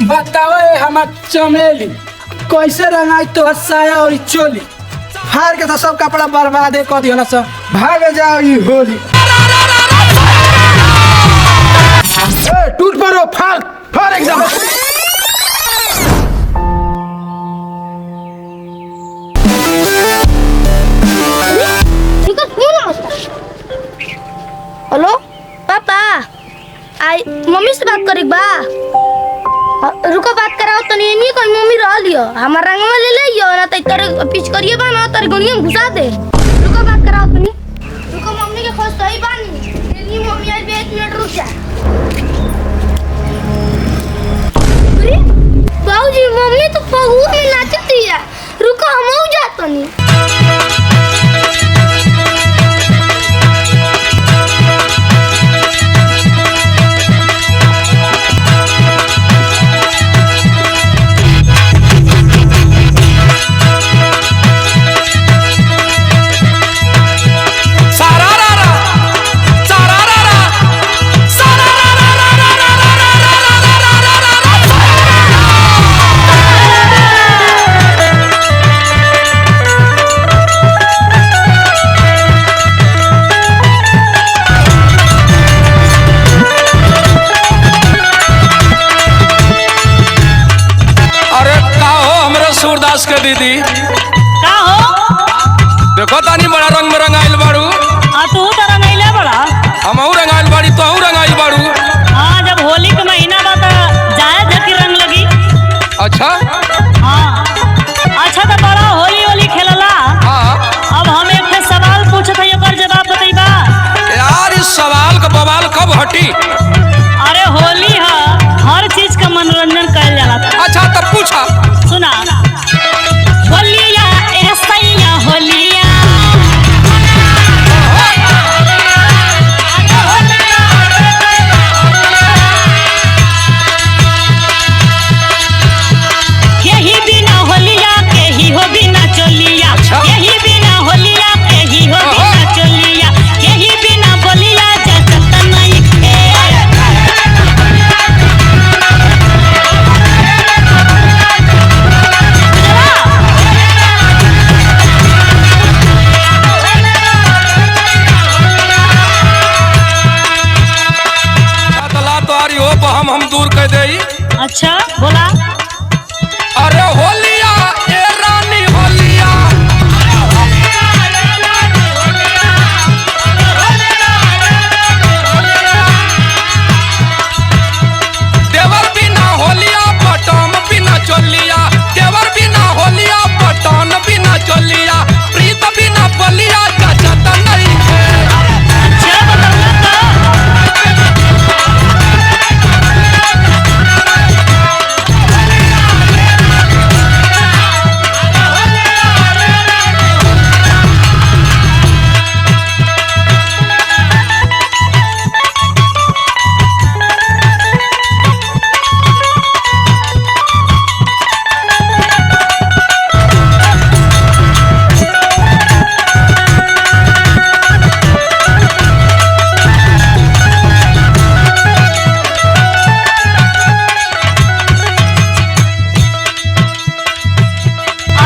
बताओ हमार चमेली कैसे रंगाई तो साया और चोली फाड़ के तो सब कपड़ा बर्बाद कर दिया सब। भाग जाओ ये होली टूट पड़ो फाड़ फाड़ एकदम। हेलो पापा आई मम्मी से बात करी बा। रुको बात कराओ तो नहीं कोई मम्मी रह लियो हमार रंगवा ले लियो ना तो तेरे पीछ करिए बा ना तेरे गुनिया में घुसा दे। रुको बात कराओ तो नहीं रुको मम्मी के खोज सही बानी नहीं मम्मी आई 1 मिनट रुक जा। अरे बाबूजी मम्मी तो फगुआ में नाचती है रुको हम हो जातो नहीं। सूरदास के दीदी का हो देखो तानी बड़ा रंग में रंगाइल बाड़ू। हाँ तू तो रंगैले बड़ा हमहू रंगाइल बाड़ी तोहू रंगाइल बाड़ू। हाँ जब होली के महीना बा तो जाए जति रंग लगी। अच्छा हाँ अच्छा तो बड़ा होली होली खेलला। हाँ अब हम एक सवाल पूछत हई ओकर जवाब बतईबा। यार इस सवाल का बवाल कब हटी। अरे होली है हर चीज का मनोरंजन कइल जाला। अच्छा तब पूछा सुना होलिया ऐसैया होलिया यही बिना होलिया के ही हो बिना चोलिया यही बिना होलिया के ही हो बिना चोलिया यही बिना बोलिया जचत नहीं हम दूर कर दे। अच्छा बोला अरे होलिया ए रानी होलिया देवर बिना होलिया पटन बिना चोलिया देवर बिना होलिया पटन बिना चोलिया प्रीत बिना बलिया जचत नहीं है। अच्छा बताऊंगा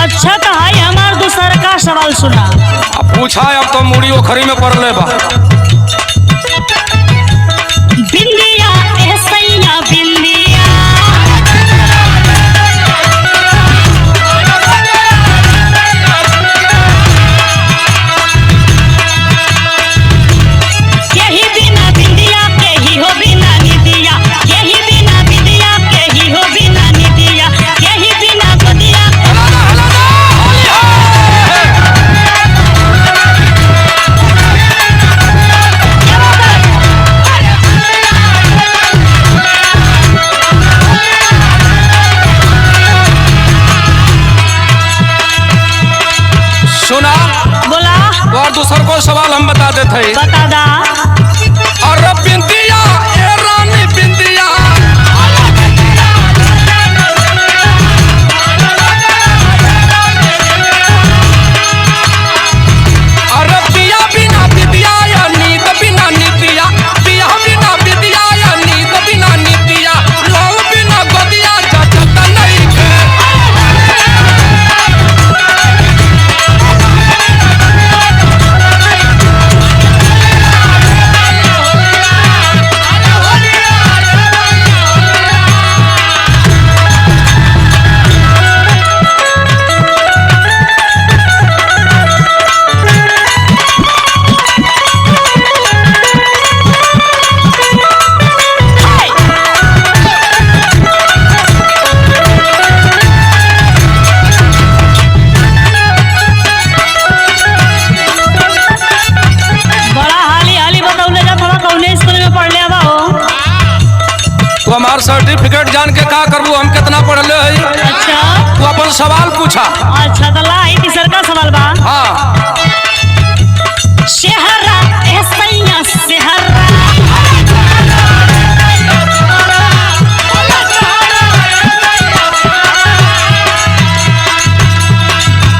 अच्छा तो हाई हमार दूसर का सवाल सुना। अब पूछा अब तो मुड़ी ओखरी में पड़ले बा। बिंदिया ऐसैया बिंदिया यही बिना बिंदिया के ही हो बिना निदिया यही बिना बिंदिया के ही हो बिना निदिया यही बिना गोदिया सुना बोला और दूसर को सवाल हम बता देते हैं। बता दा अरे बिंदिया ए रानी बिंदिया अरे पिया बिना बिदिया या नींद बिना निदिया पिया बिना बिदिया या नींद बिना निदिया लव बिना गोदिया जान के का करबू, हम कितना पढ़ले हई। अच्छा तू अपन सवाल पूछा। अच्छा तो लाई तीसर का सवाल बा। हाँ शहरा ए सैया शहरा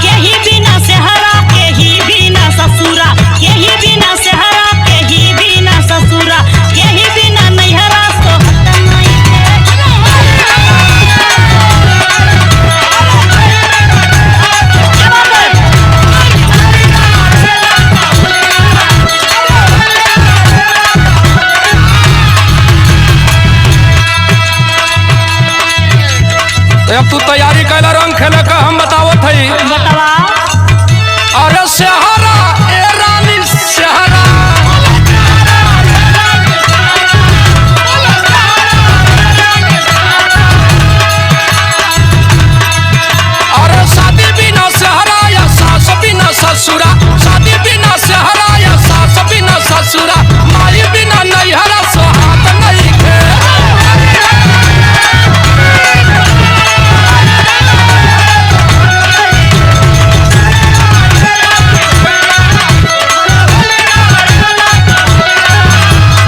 केही बिना शहरा केही बिना ससुरा, केही बिना शहरा केही बिना ससुरा, केही बिना नैहरा सोहत नहीं अब तू तैयारी कैला रंग खेले का हम बतावत हई। बतावा। अरे शहरा ए रानी शहरा, अरे शादी बिना शहरा या सास बिना ससुरा, शादी बिना शहरा या सास बिना ससुरा, माई बिना नैहरा सोहात नहीं खे।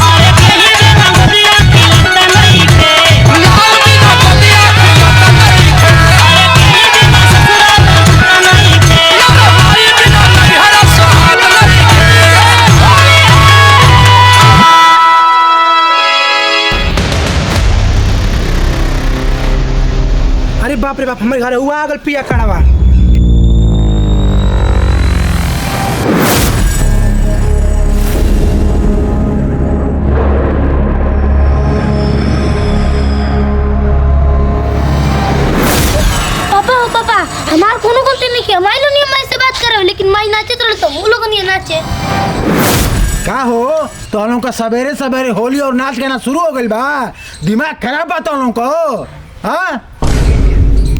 अरे केही बिना गोदिया खिलता नहीं थे, लाल बिना बलिया खिलता नहीं खे। अरे केही बिना ससुरा खिलता नहीं थे। माई बिना नैहरा सोहात नहीं खे। अरे बाप रे बाप, हमारे घर हुआ आगल पिया कड़वा। पापा हो पापा, हमार कोनो गलती नहीं है। माई लोग नहीं माई से बात करे, लेकिन माई नाचे तो वो लोग नहीं नाचे। का हो तो लोग का सवेरे सवेरे होली और नाच गाना शुरू हो गइल बा, दिमाग खराब बा तो लोग को। हाँ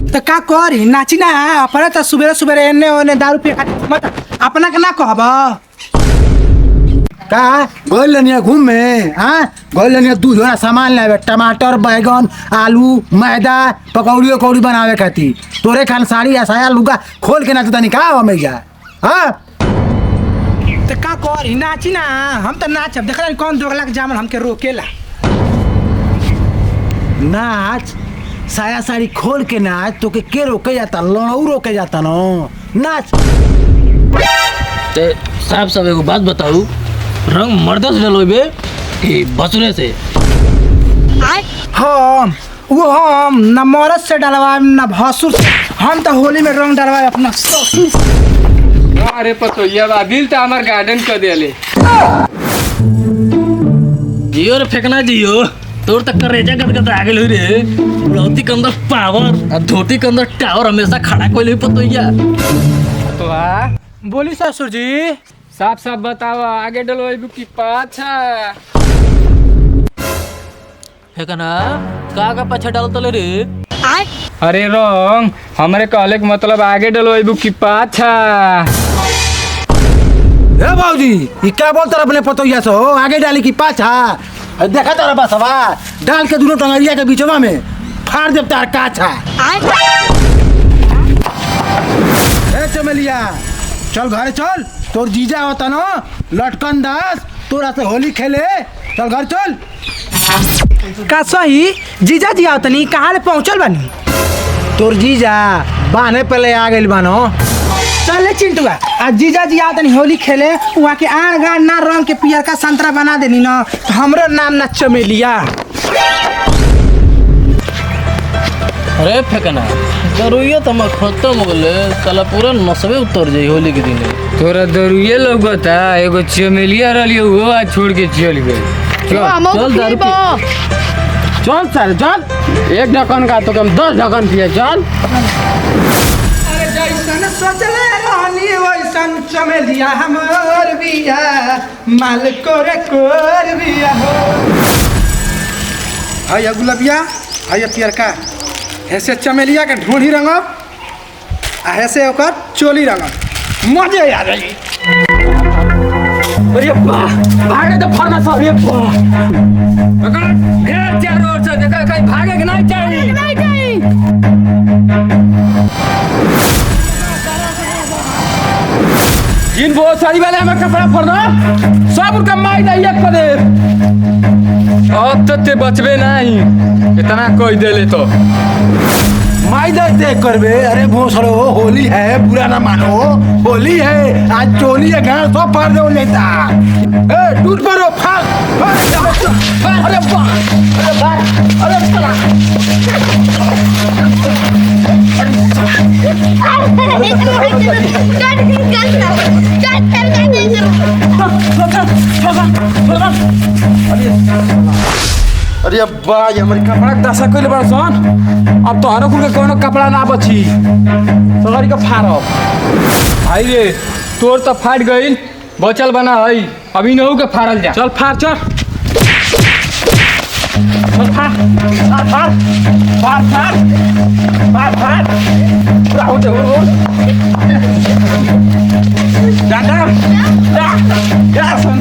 तो का करी, नाची ना अपने तो सुबह सुबह एने ओने दारू पिए खातिर मत अपना के ना कहब। का गोल लनिया घूम में, हाँ गोल लनिया दूध वाला सामान लावे, टमाटर बैगन आलू मैदा पकौड़ी उकौड़ी बनावे खातिर। तोरे खान साड़ी साया लुगा खोल के नाचता नहीं का हमें। हाँ तो का करी, नाची ना, हम तो नाचब। देख रहे कौन दोगला के जामन हमके रोकेला। नाच साया साड़ी खोल के नाच, तो के रोके जाता, लड़ऊ रोके जाता नो नाच। ते साहब सब एगो बात बताऊ, रंग मर्दा से डलोबे कि भसुरे से? हम न मरद से डलवाए न भसुर से। हम तो होली में रंग डलवाए अपना ससुर से। अरे पतोहिया बा, दिल तो हमार गार्डन कर देले। जियो रे फेंकना जियो, तोर तक रेजा गदगद आ गेल रे। लौती के अंदर पावर और धोती के अंदर टावर हमेशा खड़ा कोई पतोहिया। तो बोली ससुर जी। साफ साफ बताओ, आगे डलवाइबू की पाछा? फेंकना का पाछा डाल तले रे? अरे रंग हमारे कहले के मतलब आगे डलवाइबू की पाछा? ए बाबूजी ये क्या बोलता अपने पतोहिया से, हो आगे डाली की पाछा? देखा तारा बसवा डाल के दोनों टंगरिया के बीचवा में फाड़ देव तार काछा। ए चमेलिया चल घरे चल, तोर जीजा होता ना लटकन दास, तोरा से होली खेले। चल घर चल। का सही जीजा जी आओ तनी, कहाँ ले पहुँचल बानी? तोर जीजा बाने पहले आ गइल बानो। चले चिंटुआ, आज जीजा जी आओ तनी होली खेले। वहाँ के आड़ गाड़ ना रंग के पियर का संतरा बना देनी ना, तो हमरो नाम ना चमेलिया। अरे फेंकना दरुइया तो मैं खत्म हो गए, साला पूरा नसबे उतर जाई होली के दिन। तोरा दरुए लोग बता, एगो चमेलिया रही वो आज छोड़ के चल गई। चल दारू पी। चल सर चल, एक ढक्कन का तो कम 10 ढक्कन पिए चल। अरे जैसन सोचले रहनी वैसन चमेलिया हमर बिया, माल कोरे कोर बिया हो। आइए गुलाबिया, आइए पियरका, ऐसे चमेलिया के ढूंढी रंगब आ ऐसे ओकर चोली रंगब, मजे आ जाई। अरे वाह भागे तो फरना सब ये वाह पकड़ घेर चारों ओर से देखा कहीं भागे कि नहीं चाहिए जिन बहुत सारी वाले हमें कपड़ा फरना सब उनका माई नहीं एक कर दे अब तो ते बचबे नहीं इतना कोई दे ले तो माई देख कर बे। अरे भोसड़ो होली है, बुरा ना मानो, होली है। आज चोली है घर सब फाड़ दो लेता। ए टूट पड़ो फाड़। अरे वाह अरे चला अरे बा ये हमारे कपड़ा दशा कइले बड़ सन। अब तो हरो कुल के कोनो कपड़ा ना बची सगरी का फाड़ब। भाई रे तोर तो फाट गई बचल बना है अभी नहू के फाड़ल जा चल फाड़ चल चल फाड़ फाड़ फाड़ फाड़ फाड़ फाड़ पूरा हो जा हो दादा या सुन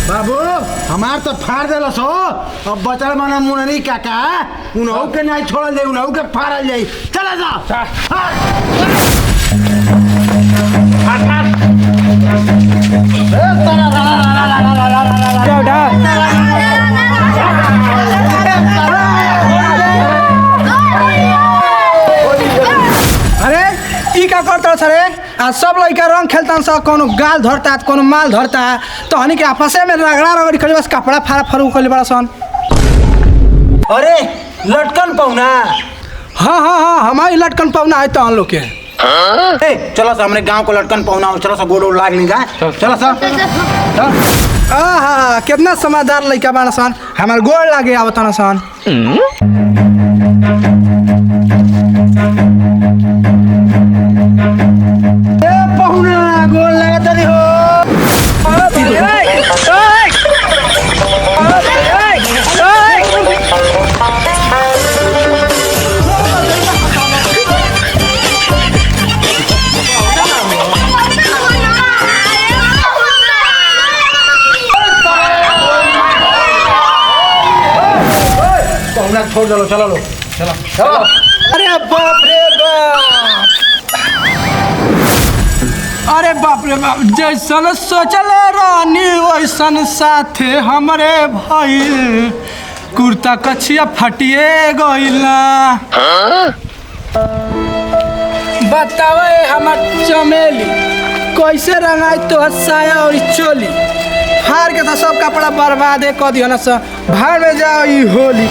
बाबू हमार तो फाड़ देलो सो। अब बचल माना मुनरी काका उनहु के नहीं छोड़ल जाई, उनहु के फाड़ल जाई। चला जा फाड़ फाड़ अरे ई का करता सरे आ सब लड़का रंग खेलता सा, कोनो गाल धरता कोनो माल धरता तो हनी के आपसे में रगड़ा रगड़ी कर बस कपड़ा फाड़ फरू कर बड़ा सन। अरे लटकन पौना। हाँ हाँ हाँ हमारी लटकन पावना है तो हम लोग के। ए चलो सा हमरे गांव को लटकन पौना हो। चलो सा गोड़ लाग नहीं जा। चलो सा आहा कितना समझदार लड़का बाना सन, हमार गोड़ लागे आवता सन। ए पहुना गोड़ लगा तरी हो। पौना छोड़ दो। चलो लो चलो चलो। अरे बाप रे बाप, अरे बाप रे बाप, जैसन सोचल रानी वैसन साथे हमरे भाई कुर्ता कछिया फटिए गइला। बतावे हमर चमेली कैसे रंगाई तो साया और चोली, फाड़ के तो सब कपड़ा बर्बादे कर दियो ना। भाड़ में जाओ ई होली।